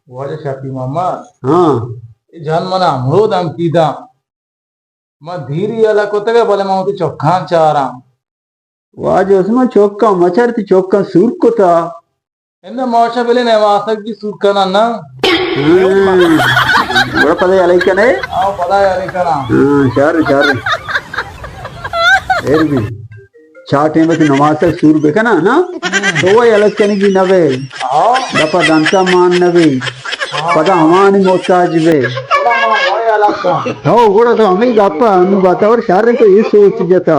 Wajah Syafi Muhammad. हाँ Jangan mana amro dam tidak. Ma dhiri ala kota ke bole mau tu cokhan cara. Was उसमें चौका मचर थी चौका सूर को था Enda mausha bele ne wasak di surkana na. बड़ा पता है क्या नहीं Aw pada ya rekana. हाँ शार शार फिर भी चाटे में तो नमाज तक सूर बेका ना तो वो अलग करने की नवे Aw. दपा दांता मान नवे पता हमारी मोहताज वे Pada mana boy alak ka. हो गोड़ा तो हमें गप्पा हम बात और शार को ये सोच जाता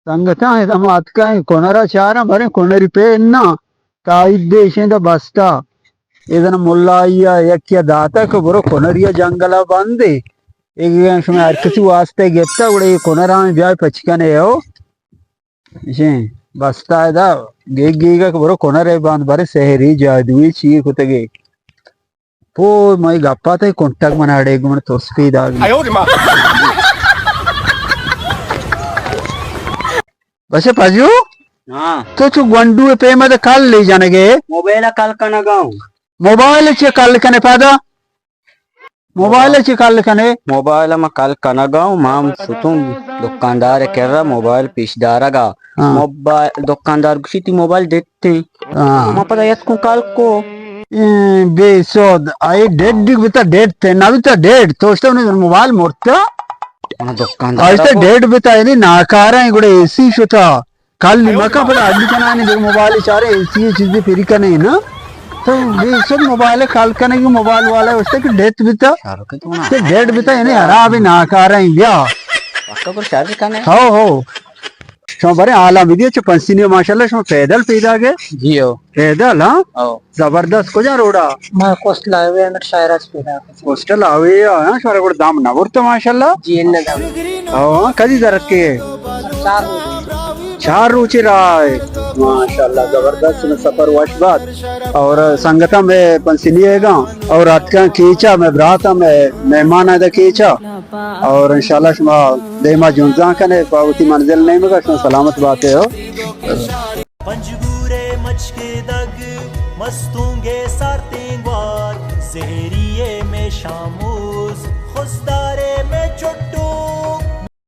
ಸಂಗತ ನಮ್ಮ ಅತ್ಕಾಯಿ ಕೊನರ ಚಾರ ಬರೀ ಕೊನರಿ ಪೇನ್ನ ಕಾಯಿದ್ದೇಶದ ಬಸ್ತ ಇದನ್ನ ಮುಲ್ಲಾಯಿಯ ಯಕ್ಯ ದಾತಕ ಬರೋ ಕೊನರಿಯ ಜಂಗಲ ಬಂದಿ ಈಗ ಸುಮ್ಮನೆ ಅರ್ಕಸಿ ವಾಸ್ತೆ ಗೆತ್ತ ಉಡೆ ಕೊನರಾಮ ಬ್ಯಾಯ್ ಪಚ್ಕನೆ ಯೋ ಇಶೆ ಬಸ್ತಾ ಇದ ಗೀಗ ಬರೋ ಕೊನರೆ ಬಂದ್ ಬರೀ ಸೆಹರಿ ಜಾದುವಿ ಚೀ ಕುತಗೆ ಪೋ ಮೈ ಗಪ್ಪಾತೆ ಕೊಂಟಾಗ ಮನಾಡೆ ಗುಣ ತೋರ್ಸ್ಪಿದಾಗ वैसे पाजू हाँ तो तू गंडू पे मत कल ले जाने गे मोबाइल कल का ना गाँव मोबाइल चे कल कने पादा मोबाइल चे कल कने मोबाइल में कल का ना गाँव माम सुतुम दुकानदार कह रहा मोबाइल पीछदार गा हाँ। मोबाइल दुकानदार गुसी ती मोबाइल देते हाँ माँ पता यत को कल को बेसोद आई डेट दिख बिता डेट थे ना बिता डेट तो उसने मोबाइल मोड़ता दुकानदार आज तक डेट बिता है नाकारा है गुड़े एसी शुता कल निमका पर अड्डी कना नहीं देख मोबाइल चारे एसी चीजें फिरी का नहीं ना तो बेसोद मोबाइल कल कने की मोबाइल वाला है उससे की डेट बिता तो डेट बिता है हरा अभी नाकारा है भैया पक्का पर शादी का नहीं हो शो बरे आला विदियो च पंसिनी माशाल्लाह शो पैदल पैदा गए जियो पैदल हां ओ जबरदस्त को जा रोड़ा मैं कोस्टल हाईवे अंदर शायराज पेदा हॉस्टल आवे हां शोरे को दाम ना वर्त माशाल्लाह जी ने दाम हां कदी दरक के चार रुचि राय माशाल्लाह जबरदस्त में सफर वशबाद और संगता में पंसिनी हैगा और रात का कीचा में बराता में मेहमान आदा कीचा और इंशाल्लाह शुमा देमा जुंजा कने पावती मंजिल नहीं मगर शुमा सलामत बात है हो पंजगूरे मचके दग मस्तूंगे सारतेंगवार जहरिए में शामो